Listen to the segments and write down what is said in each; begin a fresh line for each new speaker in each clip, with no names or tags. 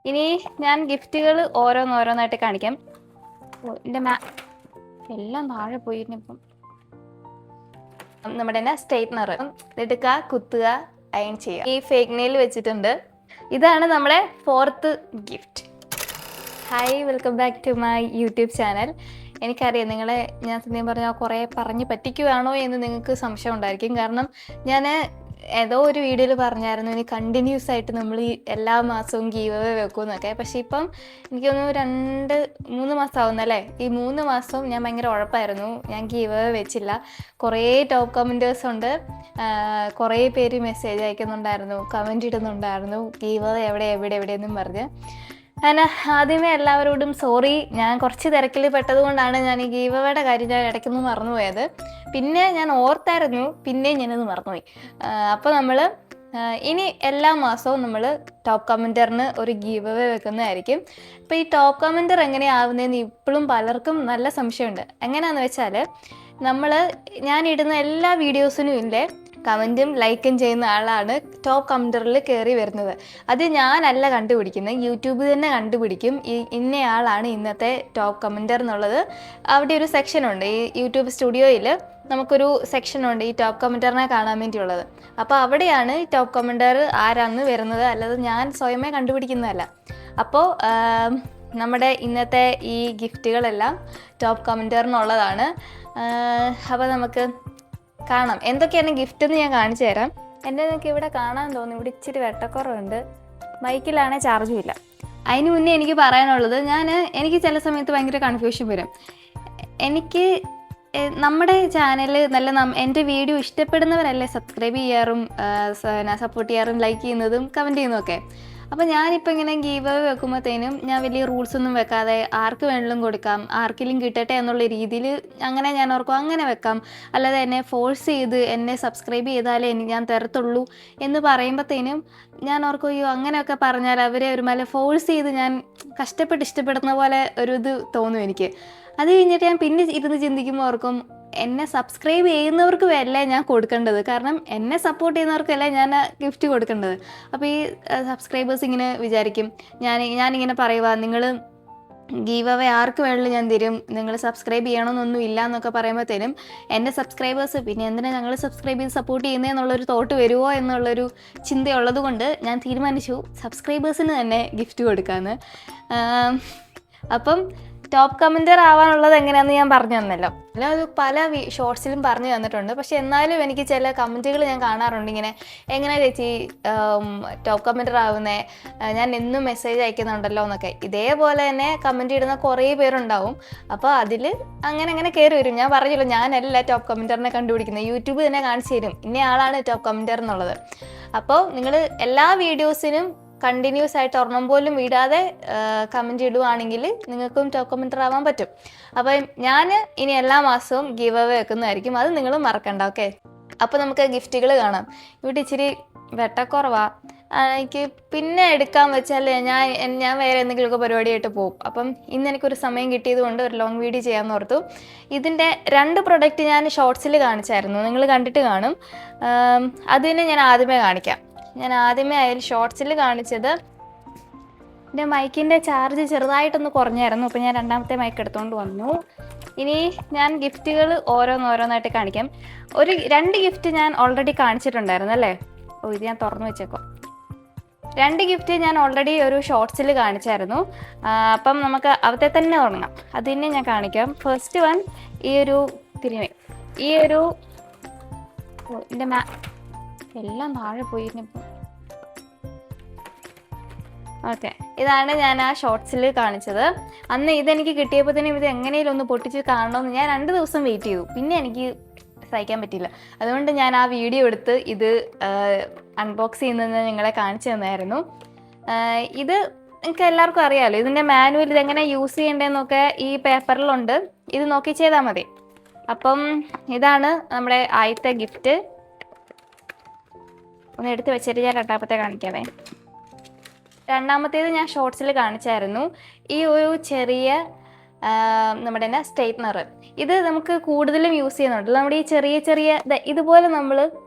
ഇനി ഞാൻ ഗിഫ്റ്റുകൾ ഓരോന്നോരോന്നായിട്ട് കാണിക്കാം. എൻ്റെ എല്ലാം താഴെ പോയിരുന്നിപ്പം. നമ്മുടെ തന്നെ സ്ട്രെയിറ്റ്നർ എടുക്കുക, കുത്തുക, അയൺ ചെയ്യുക. ഈ ഫേക്ക് നെയിൽ വെച്ചിട്ടുണ്ട്. ഇതാണ് നമ്മുടെ 4th gift. Hi, welcome back to my YouTube channel. എനിക്കറിയാം നിങ്ങളെ ഞാൻ സത്യം പറഞ്ഞാൽ കുറേ പറഞ്ഞ് പറ്റിക്കുകയാണോ എന്ന് നിങ്ങൾക്ക് സംശയം ഉണ്ടായിരിക്കും. കാരണം ഞാൻ ഏതോ ഒരു വീഡിയോയിൽ പറഞ്ഞായിരുന്നു ഇനി കണ്ടിന്യൂസ് ആയിട്ട് നമ്മൾ ഈ എല്ലാ മാസവും ഗീവ് അവേ വെക്കുമെന്നൊക്കെ. പക്ഷേ ഇപ്പം എനിക്കൊന്ന് 2-3 മാസം ആവുന്നല്ലേ. ഈ 3 മാസവും ഞാൻ ഭയങ്കര ഉഴപ്പായിരുന്നു. ഞാൻ ഗീവ് അവേ വെച്ചില്ല. കുറേ ടോപ്പ് കമൻറ്റേഴ്സ് ഉണ്ട്, കുറേ പേര് മെസ്സേജ് അയക്കുന്നുണ്ടായിരുന്നു, കമൻറ്റ് ഇടുന്നുണ്ടായിരുന്നു ഗീവ് അവേ എവിടെയെന്നും പറഞ്ഞ്. ഞാൻ ആദ്യമേ എല്ലാവരോടും സോറി, ഞാൻ കുറച്ച് തിരക്കിൽ പെട്ടതുകൊണ്ടാണ് ഞാൻ ഈ ഗീവ് അവേയുടെ കാര്യം ഞാൻ ഇടയ്ക്കൊന്ന് മറന്നുപോയത്. പിന്നെ ഞാൻ ഓർത്തായിരുന്നു, പിന്നെയും ഞാനത് മറന്നുപോയി. അപ്പോൾ നമ്മൾ ഇനി എല്ലാ മാസവും നമ്മൾ ടോപ്പ് കമൻറ്ററിന് ഒരു ഗീവ് അവേ വെക്കുന്നതായിരിക്കും. അപ്പോൾ ഈ ടോപ്പ് കമൻറ്റർ എങ്ങനെയാവുന്നതെന്ന് ഇപ്പോഴും പലർക്കും നല്ല സംശയമുണ്ട്. എങ്ങനെയാണെന്ന് വെച്ചാൽ ഞാനിടുന്ന എല്ലാ വീഡിയോസിനും ഇല്ലേ കമൻറ്റും ലൈക്കും ചെയ്യുന്ന ആളാണ് ടോപ്പ് കമൻറ്ററിൽ കയറി വരുന്നത്. അത് ഞാനല്ല കണ്ടുപിടിക്കുന്നത്, യൂട്യൂബ് തന്നെ കണ്ടുപിടിക്കും ഇന്നയാളാണ് ഇന്നത്തെ ടോപ്പ് കമൻറ്റർ എന്നുള്ളത്. അവിടെ ഒരു സെക്ഷനുണ്ട്, ഈ യൂട്യൂബ് സ്റ്റുഡിയോയിൽ നമുക്കൊരു സെക്ഷനുണ്ട് ഈ ടോപ്പ് കമൻറ്ററിനെ കാണാൻ വേണ്ടിയുള്ളത്. അപ്പോൾ അവിടെയാണ് ഈ ടോപ്പ് കമൻറ്റർ ആരാന്ന് വരുന്നത്, അല്ലാതെ ഞാൻ സ്വയമേ കണ്ടുപിടിക്കുന്നതല്ല. അപ്പോൾ നമ്മുടെ ഇന്നത്തെ ഈ ഗിഫ്റ്റുകളെല്ലാം ടോപ്പ് കമൻറ്ററിനുള്ളതാണ്. അപ്പോൾ നമുക്ക് കാണാം എന്തൊക്കെയാണ് ഗിഫ്റ്റ് എന്ന് ഞാൻ കാണിച്ചു തരാം. എൻ്റെ നിങ്ങൾക്ക് ഇവിടെ കാണാൻ തോന്നുന്നു, ഇവിടെ ഇച്ചിരി വെട്ടക്കുറവുണ്ട്, മൈക്കിലാണെങ്കിൽ ചാർജും ഇല്ല. അതിന് മുന്നേ എനിക്ക് പറയാനുള്ളത്, എനിക്ക് ചില സമയത്ത് ഭയങ്കര കൺഫ്യൂഷൻ വരും. എനിക്ക് നമ്മുടെ ചാനൽ എൻ്റെ വീഡിയോ ഇഷ്ടപ്പെടുന്നവരല്ലേ സബ്സ്ക്രൈബ് ചെയ്യാറും സപ്പോർട്ട് ചെയ്യാറും ലൈക്ക് ചെയ്യുന്നതും കമൻറ്റ് ചെയ്യുന്നതൊക്കെ. അപ്പോൾ ഞാനിപ്പോൾ ഇങ്ങനെ ഗീവ് അവേ വെക്കുമ്പോഴത്തേനും ഞാൻ വലിയ റൂൾസൊന്നും വെക്കാതെ ആർക്ക് വേണമെങ്കിലും കൊടുക്കാം, ആർക്കെങ്കിലും കിട്ടട്ടെ എന്നുള്ള രീതിയിൽ അങ്ങനെ ഞാൻ ഓർക്കും അങ്ങനെ വെക്കാം. അല്ലാതെ എന്നെ ഫോഴ്സ് ചെയ്ത് എന്നെ സബ്സ്ക്രൈബ് ചെയ്താലേ ഞാൻ തരത്തുള്ളൂ എന്ന് പറയുമ്പോഴത്തേനും ഞാൻ ഓർക്കും, അയ്യോ അങ്ങനെയൊക്കെ പറഞ്ഞാൽ അവരെ ഒരുമാതിരി ഫോഴ്സ് ചെയ്ത് ഞാൻ കഷ്ടപ്പെട്ട് ഇഷ്ടപ്പെടുന്ന പോലെ ഒരു ഇത് തോന്നും എനിക്ക്. അത് കഴിഞ്ഞിട്ട് ഞാൻ പിന്നെ ഇരുന്ന് ചിന്തിക്കുമ്പോൾ ഓർക്കും, എന്നെ സബ്സ്ക്രൈബ് ചെയ്യുന്നവർക്ക് അല്ലേ ഞാൻ കൊടുക്കേണ്ടത്, കാരണം എന്നെ സപ്പോർട്ട് ചെയ്യുന്നവർക്കല്ലേ ഞാൻ ഗിഫ്റ്റ് കൊടുക്കേണ്ടത്. അപ്പോൾ ഈ സബ്സ്ക്രൈബേഴ്സ് ഇങ്ങനെ വിചാരിക്കും, ഞാനിങ്ങനെ പറയുക, നിങ്ങൾ ഗീവ് അവേ ആർക്ക് വേണമെങ്കിലും ഞാൻ തരും, നിങ്ങൾ സബ്സ്ക്രൈബ് ചെയ്യണമെന്നൊന്നും ഇല്ല എന്നൊക്കെ പറയുമ്പോഴത്തേനും എൻ്റെ സബ്സ്ക്രൈബേഴ്സ് പിന്നെ എന്തിനാണ് ഞങ്ങൾ സബ്സ്ക്രൈബ് ചെയ്ത് സപ്പോർട്ട് ചെയ്യുന്നതെന്നുള്ളൊരു തോട്ട് വരുമോ എന്നുള്ളൊരു ചിന്തയുള്ളത് കൊണ്ട് ഞാൻ തീരുമാനിച്ചു സബ്സ്ക്രൈബേഴ്സിന് തന്നെ ഗിഫ്റ്റ് കൊടുക്കാമെന്ന്. അപ്പം ടോപ്പ് കമൻറ്റർ ആവാനുള്ളത് എങ്ങനെയാണെന്ന് ഞാൻ പറഞ്ഞു തന്നല്ലോ. അത് പല ഷോർട്സിലും പറഞ്ഞു തന്നിട്ടുണ്ട്. പക്ഷെ എന്നാലും എനിക്ക് ചില കമൻറ്റുകൾ ഞാൻ കാണാറുണ്ട്, ഇങ്ങനെ എങ്ങനെ ചേച്ചി ടോപ്പ് കമൻറ്റർ ആവുന്നേ, ഞാൻ എന്നും മെസ്സേജ് അയക്കുന്നുണ്ടല്ലോ എന്നൊക്കെ. ഇതേപോലെ തന്നെ കമൻറ്റ് ഇടുന്ന കുറേ പേരുണ്ടാവും. അപ്പോൾ അതിൽ അങ്ങനെ കയറി വരും. ഞാൻ പറഞ്ഞല്ലോ, ഞാനല്ല ടോപ്പ് കമൻറ്ററിനെ കണ്ടുപിടിക്കുന്നത്, യൂട്യൂബ് തന്നെ കാണിച്ചു തരും ഇന്നയാളാണ് ടോപ്പ് കമൻറ്റർ എന്നുള്ളത്. അപ്പോൾ നിങ്ങൾ എല്ലാ വീഡിയോസിനും കണ്ടിന്യൂസ് ആയിട്ട് ഒരെണ്ണം പോലും വിടാതെ കമൻറ്റ് ഇടുവാണെങ്കിൽ നിങ്ങൾക്കും ടോപ്പ് കമൻറ്റർ ആവാൻ പറ്റും. അപ്പം ഞാൻ ഇനി എല്ലാ മാസവും ഗീവ് അവേ വെക്കുന്നതായിരിക്കും, അത് നിങ്ങൾ മറക്കണ്ട. ഓക്കെ, അപ്പോൾ നമുക്ക് ഗിഫ്റ്റുകൾ കാണാം. ഇവിടെ ഇച്ചിരി വെട്ടക്കുറവാ, എനിക്ക് പിന്നെ എടുക്കാൻ വെച്ചാൽ ഞാൻ വേറെ എന്തെങ്കിലുമൊക്കെ പരിപാടിയായിട്ട് പോകും. അപ്പം ഇന്ന് എനിക്കൊരു സമയം കിട്ടിയത് കൊണ്ട് ഒരു ലോങ് വീഡിയോ ചെയ്യാമെന്ന് ഓർത്തു. ഇതിൻ്റെ 2 പ്രൊഡക്റ്റ് ഞാൻ ഷോർട്സിൽ കാണിച്ചായിരുന്നു, നിങ്ങൾ കണ്ടിട്ട് കാണും. അതിന് ഞാൻ ആദ്യമേ കാണിക്കാം. ഞാൻ ആദ്യമേ ഷോർട്സിൽ കാണിച്ചത്, എൻ്റെ മൈക്കിൻ്റെ ചാർജ് ചെറുതായിട്ടൊന്ന് കുറഞ്ഞായിരുന്നു. അപ്പോൾ ഞാൻ രണ്ടാമത്തെ മൈക്ക് എടുത്തുകൊണ്ട് വന്നു. ഇനി ഞാൻ ഗിഫ്റ്റുകൾ ഓരോന്നോരോന്നായിട്ട് കാണിക്കാം. 2 ഗിഫ്റ്റ് ഞാൻ ഓൾറെഡി കാണിച്ചിട്ടുണ്ടായിരുന്നു അല്ലേ. ഇത് ഞാൻ തുറന്നു വെച്ചേക്കോ. 2 ഗിഫ്റ്റ് ഞാൻ ഓൾറെഡി ഒരു ഷോർട്സിൽ കാണിച്ചായിരുന്നു. അപ്പം നമുക്ക് അവത്തെ തന്നെ തുടങ്ങാം. അതിനെ ഞാൻ കാണിക്കാം. ഫസ്റ്റ് വൺ ഈ ഒരു എൻ്റെ എല്ലാം താഴെ പോയിരുന്നിപ്പോൾ. ഓക്കെ, ഇതാണ് ഞാൻ ആ ഷോർട്സിൽ കാണിച്ചത്. അന്ന് ഇതെനിക്ക് കിട്ടിയപ്പോഴത്തേനും ഇത് എങ്ങനെയും ഒന്ന് പൊട്ടിച്ച് കാണണമെന്ന് ഞാൻ 2 ദിവസം വെയിറ്റ് ചെയ്തു. പിന്നെ എനിക്ക് സഹിക്കാൻ പറ്റിയില്ല. അതുകൊണ്ട് ഞാൻ ആ വീഡിയോ എടുത്ത് ഇത് അൺബോക്സ് ചെയ്യുന്നത് നിങ്ങളെ കാണിച്ചു തന്നായിരുന്നു. ഇത് നിങ്ങൾക്ക് എല്ലാവർക്കും അറിയാമല്ലോ, ഇതിൻ്റെ മാനുവൽ ഇതെങ്ങനെ യൂസ് ചെയ്യേണ്ടതെന്നൊക്കെ ഈ പേപ്പറിലുണ്ട്. ഇത് നോക്കി ചെയ്താൽ മതി. അപ്പം ഇതാണ് നമ്മുടെ ആദ്യത്തെ ഗിഫ്റ്റ്. ഒന്ന് എടുത്ത് വെച്ചിട്ട് ഞാൻ രണ്ടാമത്തെ കാണിക്കാവേ. രണ്ടാമത്തേത് ഞാൻ ഷോർട്സിൽ കാണിച്ചായിരുന്നു. ഈ ഒരു ചെറിയ നമ്മുടെ തന്നെ സ്ട്രെയിറ്റ്നർ, ഇത് നമുക്ക് കൂടുതലും യൂസ് ചെയ്യുന്നുണ്ട്. നമ്മുടെ ഈ ചെറിയ ഇതുപോലെ നമ്മൾ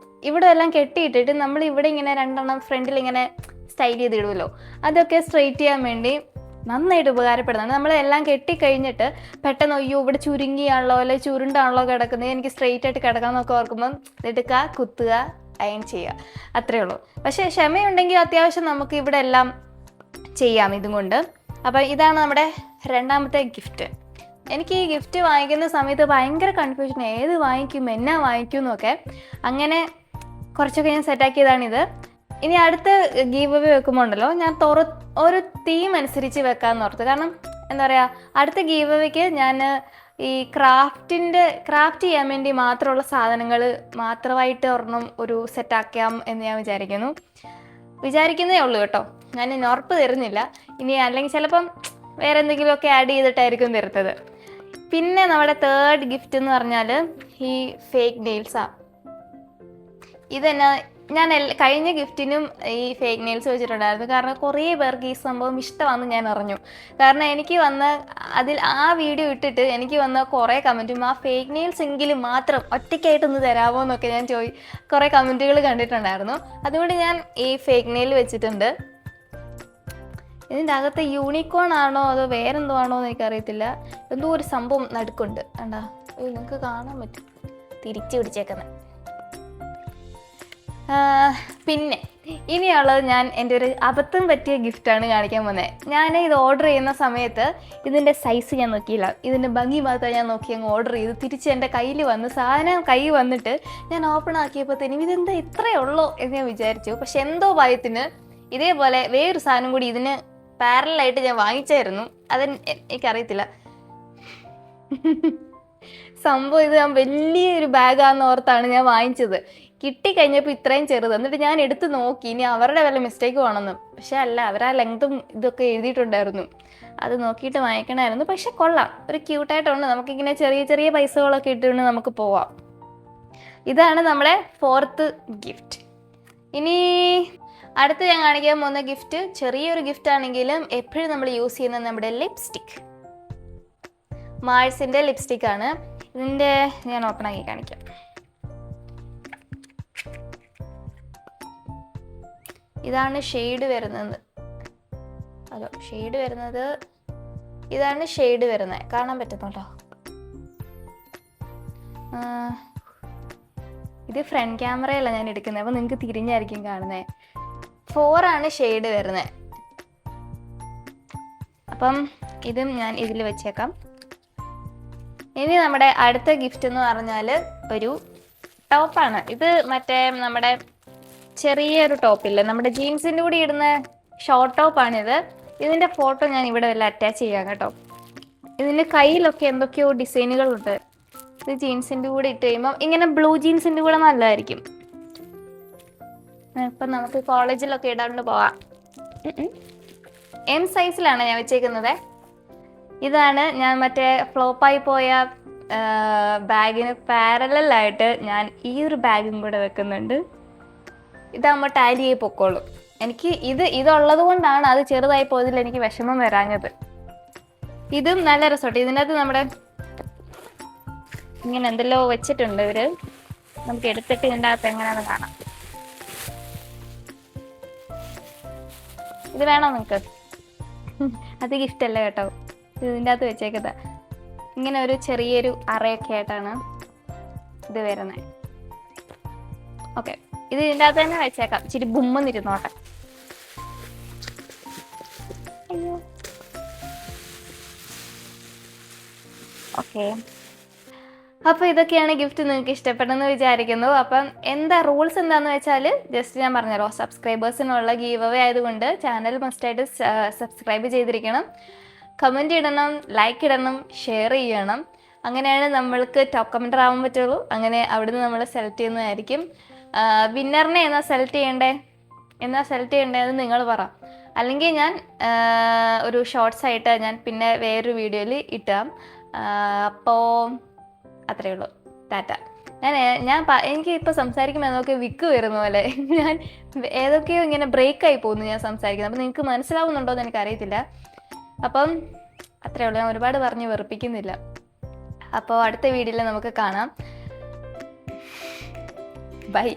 ഇവിടെ എല്ലാം കെട്ടിയിട്ടിട്ട് നമ്മൾ ഇവിടെ ഇങ്ങനെ 2 ഫ്രണ്ടിൽ ഇങ്ങനെ സ്റ്റൈൽ ചെയ്തിടുമല്ലോ, അതൊക്കെ സ്ട്രെയിറ്റ് ചെയ്യാൻ വേണ്ടി നന്നായിട്ട് ഉപകാരപ്പെടുന്നതാണ്. നമ്മളെല്ലാം കെട്ടിക്കഴിഞ്ഞിട്ട് പെട്ടെന്ന് അയ്യോ ഇവിടെ ചുരുങ്ങിയാണല്ലോ അല്ലെങ്കിൽ ചുരുണ്ടാണല്ലോ കിടക്കുന്നത്, എനിക്ക് സ്ട്രെയിറ്റ് ആയിട്ട് കിടക്കാമെന്നൊക്കെ ഓർക്കുമ്പം എടുക്കുക, കുത്തുക, അയൺ ചെയ്യുക, അത്രയേ ഉള്ളൂ. പക്ഷേ ക്ഷമയുണ്ടെങ്കിൽ അത്യാവശ്യം നമുക്ക് ഇവിടെ എല്ലാം ചെയ്യാം ഇതും കൊണ്ട്. അപ്പം ഇതാണ് നമ്മുടെ രണ്ടാമത്തെ ഗിഫ്റ്റ്. എനിക്ക് ഈ ഗിഫ്റ്റ് വാങ്ങിക്കുന്ന സമയത്ത് ഭയങ്കര കൺഫ്യൂഷൻ, ഏത് വാങ്ങിക്കും, എന്നാ വാങ്ങിക്കും എന്നൊക്കെ. അങ്ങനെ കുറച്ചൊക്കെ ഞാൻ സെറ്റാക്കിയതാണിത്. ഇനി അടുത്ത ഗീവ് അവേ വെക്കുമ്പോൾ ഉണ്ടല്ലോ, ഞാൻ ഒരു തീം അനുസരിച്ച് വെക്കാമെന്ന് ഓർത്ത്. കാരണം എന്താ പറയുക, അടുത്ത ഗീവ് അവേക്ക് ഞാൻ ഈ ക്രാഫ്റ്റ് ചെയ്യാൻ വേണ്ടി മാത്രമുള്ള സാധനങ്ങൾ മാത്രമായിട്ട് ഒരെണ്ണം ഒരു സെറ്റാക്കാം എന്ന് ഞാൻ വിചാരിക്കുന്നേ ഉള്ളൂ കേട്ടോ. ഞാൻ ഉറപ്പ് തരുന്നില്ല. ഇനി അല്ലെങ്കിൽ ചിലപ്പം വേറെ എന്തെങ്കിലുമൊക്കെ ആഡ് ചെയ്തിട്ടായിരിക്കും തരുന്നത്. പിന്നെ നമ്മുടെ തേർഡ് ഗിഫ്റ്റ് എന്ന് പറഞ്ഞാൽ ഈ ഫേക്ക് നെയിൽസാണ്. ഇതെന്നാ, ഞാൻ കഴിഞ്ഞ ഗിഫ്റ്റിനും ഈ ഫേക്ക് നെയിൽസ് വെച്ചിട്ടുണ്ടായിരുന്നു. കാരണം കുറേ പേർക്ക് ഈ സംഭവം ഇഷ്ടമാണെന്ന് ഞാൻ അറിഞ്ഞു. കാരണം എനിക്ക് വന്ന ആ വീഡിയോ ഇട്ടിട്ട് എനിക്ക് വന്ന കുറേ കമൻറ്റും ആ ഫേക്ക് നെയിൽസ് എങ്കിലും മാത്രം ഒറ്റയ്ക്കായിട്ടൊന്ന് തരാമോ എന്നൊക്കെ ഞാൻ കുറേ കമൻറ്റുകൾ കണ്ടിട്ടുണ്ടായിരുന്നു. അതുകൊണ്ട് ഞാൻ ഈ ഫേക്ക് നെയിൽ വെച്ചിട്ടുണ്ട്. ഇതിൻ്റെ അകത്ത് യൂണിക്കോൺ ആണോ അതോ വേറെന്തോ ആണോ എന്ന് എനിക്കറിയത്തില്ല. എന്തോ ഒരു സംഭവം നടുക്കുണ്ട്, കണ്ടാ, നിങ്ങൾക്ക് കാണാൻ പറ്റും, തിരിച്ചു പിടിച്ചേക്കുന്നത്. പിന്നെ ഇനിയുള്ളത് ഞാൻ എൻ്റെ ഒരു അബദ്ധം പറ്റിയ ഗിഫ്റ്റാണ് കാണിക്കാൻ പോകുന്നത്. ഞാൻ ഇത് ഓർഡർ ചെയ്യുന്ന സമയത്ത് ഇതിൻ്റെ സൈസ് ഞാൻ നോക്കിയില്ല, ഇതിൻ്റെ ഭംഗി മാത്രം ഞാൻ നോക്കി അങ്ങ് ഓർഡർ ചെയ്തു. തിരിച്ച് എൻ്റെ കയ്യിൽ വന്ന് സാധനം കയ്യിൽ വന്നിട്ട് ഞാൻ ഓപ്പൺ ആക്കിയപ്പോഴത്തേനും ഇതെന്താ ഇത്രയേ ഉള്ളൂ എന്ന് ഞാൻ വിചാരിച്ചു. പക്ഷെ എന്തോ ഭയത്തിന് ഇതേപോലെ വേറൊരു സാധനം കൂടി ഇതിന് പാരലായിട്ട് ഞാൻ വാങ്ങിച്ചായിരുന്നു. എനിക്കറിയത്തില്ല സംഭവം. ഇത് ഞാൻ വലിയൊരു ബാഗാന്ന് ഓർത്താണ് ഞാൻ വാങ്ങിച്ചത്. കിട്ടിക്കഴിഞ്ഞപ്പോൾ ഇത്രയും ചെറുത്. എന്നിട്ട് ഞാൻ എടുത്ത് നോക്കി ഇനി അവരുടെ വല്ല മിസ്റ്റേക്ക് വേണമെന്ന്. പക്ഷെ അല്ല, അവരാ ലെങ്തും ഇതൊക്കെ എഴുതിയിട്ടുണ്ടായിരുന്നു. അത് നോക്കിയിട്ട് വാങ്ങിക്കണമായിരുന്നു. പക്ഷെ കൊള്ളാം, ഒരു ക്യൂട്ടായിട്ടുണ്ട്. നമുക്കിങ്ങനെ ചെറിയ ചെറിയ പൈസകളൊക്കെ ഇട്ടുകൊണ്ട് നമുക്ക് പോവാം. ഇതാണ് നമ്മുടെ ഫോർത്ത് ഗിഫ്റ്റ്. ഇനി അടുത്ത് ഞാൻ കാണിക്കാൻ പോകുന്ന ഗിഫ്റ്റ് ചെറിയൊരു ഗിഫ്റ്റ് ആണെങ്കിലും എപ്പോഴും നമ്മൾ യൂസ് ചെയ്യുന്നത് നമ്മുടെ ലിപ്സ്റ്റിക്. മാഴ്സിൻ്റെ ലിപ്സ്റ്റിക് ആണ്. ഇതിൻ്റെ ഞാൻ ഓപ്പൺ ആക്കി കാണിക്കാം. ഇതാണ് ഷെയ്ഡ് വരുന്നത്. ഇതാണ് ഷെയ്ഡ് വരുന്നത്. കാണാൻ പറ്റുന്നുണ്ടോ? ഇത് ഫ്രണ്ട് ക്യാമറയല്ല ഞാൻ എടുക്കുന്നത്, അപ്പോൾ നിങ്ങൾക്ക് തിരിഞ്ഞായിരിക്കും കാണുന്നത്. 4 ആണ് ഷെയ്ഡ് വരുന്നത്. അപ്പം ഇതും ഞാൻ ഇതിൽ വെച്ചേക്കാം. ഇനി നമ്മുടെ അടുത്ത ഗിഫ്റ്റ് എന്ന് പറഞ്ഞാൽ ഒരു ടോപ്പാണ്. ഇത് മറ്റേ നമ്മുടെ ചെറിയൊരു ടോപ്പില്ലേ, നമ്മുടെ ജീൻസിൻ്റെ കൂടി ഇടുന്ന ഷോർട്ട് ടോപ്പാണിത്. ഇതിൻ്റെ ഫോട്ടോ ഞാൻ ഇവിടെ വല്ല അറ്റാച്ച് ചെയ്യാം കേട്ടോ. ഇതിൻ്റെ കയ്യിലൊക്കെ എന്തൊക്കെയോ ഡിസൈനുകളുണ്ട്. ഇത് ജീൻസിൻ്റെ കൂടെ ഇട്ട് കഴിയുമ്പോൾ ഇങ്ങനെ ബ്ലൂ ജീൻസിൻ്റെ കൂടെ നല്ലതായിരിക്കും. ഇപ്പം നമുക്ക് കോളേജിലൊക്കെ ഇടാണ്ട് പോവാം. M സൈസിലാണ് ഞാൻ വെച്ചേക്കുന്നത്. ഇതാണ് ഞാൻ മറ്റേ ഫ്ലോപ്പായി പോയ ബാഗിന് പാരലായിട്ട് ഞാൻ ഈ ഒരു ബാഗും കൂടെ വെക്കുന്നുണ്ട്. ഇതാകുമ്പോൾ ടാലി ആയി പൊക്കോളും. എനിക്ക് ഇതുള്ളത് കൊണ്ടാണ് അത് ചെറുതായി പോയതിൽ എനിക്ക് വിഷമം വരാഞ്ഞത്. ഇതും നല്ല രസമുണ്ട്. ഇതിനകത്ത് നമ്മുടെ ഇങ്ങനെ എന്തെല്ലോ വെച്ചിട്ടുണ്ട് ഇവര്. നമുക്ക് എടുത്തിട്ട് ഇതിൻ്റെ അകത്ത് എങ്ങനെയാണെന്ന് കാണാം. ഇത് വേണോ നിങ്ങൾക്ക്? അത് ഗിഫ്റ്റ് അല്ല കേട്ടോ, ഇതിൻ്റെ അകത്ത് വെച്ചേക്കുന്നത്. ഇങ്ങനെ ഒരു ചെറിയൊരു അറയൊക്കെ ആയിട്ടാണ് ഇത് വരുന്നത്. ഓക്കെ, ഇത് ഇതിൻ്റെ അകത്ത് തന്നെ വെച്ചേക്കാം. ഇച്ചിരി ബുമ്മെന്നിരുന്നോട്ടെ. അയ്യോ, ഓക്കെ. അപ്പോൾ ഇതൊക്കെയാണ് ഗിഫ്റ്റ്. നിങ്ങൾക്ക് ഇഷ്ടപ്പെട്ടെന്ന് വിചാരിക്കുന്നു. അപ്പം റൂൾസ് എന്താണെന്ന് വെച്ചാൽ ജസ്റ്റ് ഞാൻ പറഞ്ഞല്ലോ, സബ്സ്ക്രൈബേഴ്സിനുള്ള ഗീവ് അവേ ആയതുകൊണ്ട് ചാനൽ മസ്റ്റായിട്ട് സബ്സ്ക്രൈബ് ചെയ്തിരിക്കണം, കമൻറ്റ് ഇടണം, ലൈക്ക് ഇടണം, ഷെയർ ചെയ്യണം. അങ്ങനെയാണ് നമ്മൾക്ക് ടോപ്പ് കമൻറ്റർ ആവാൻ പറ്റുള്ളൂ. അങ്ങനെ അവിടുന്ന് നമ്മൾ സെലക്ട് ചെയ്യുന്നതായിരിക്കും. വിന്നറിനെ എന്നാ സെലക്ട് ചെയ്യേണ്ടതെന്ന് നിങ്ങൾ പറ. അല്ലെങ്കിൽ ഞാൻ ഒരു ഷോർട്സ് ആയിട്ട് ഞാൻ പിന്നെ വേറൊരു വീഡിയോയിൽ ഇട്ടാം. അപ്പോൾ അത്രയേ ഉള്ളൂ. ടാറ്റ. എനിക്ക് ഇപ്പോൾ സംസാരിക്കുമ്പോൾ ഏതൊക്കെ വിക്ക് വരുന്ന പോലെ ഞാൻ ഏതൊക്കെയോ ഇങ്ങനെ ബ്രേക്കായി പോകുന്നു ഞാൻ സംസാരിക്കുന്നത്. അപ്പോൾ നിങ്ങൾക്ക് മനസ്സിലാവുന്നുണ്ടോ എന്ന് എനിക്കറിയത്തില്ല. അപ്പം അത്രയേ ഉള്ളൂ. ഞാൻ ഒരുപാട് പറഞ്ഞ് വെറുപ്പിക്കുന്നില്ല. അപ്പോൾ അടുത്ത വീഡിയോയിൽ നമുക്ക് കാണാം. ബൈ.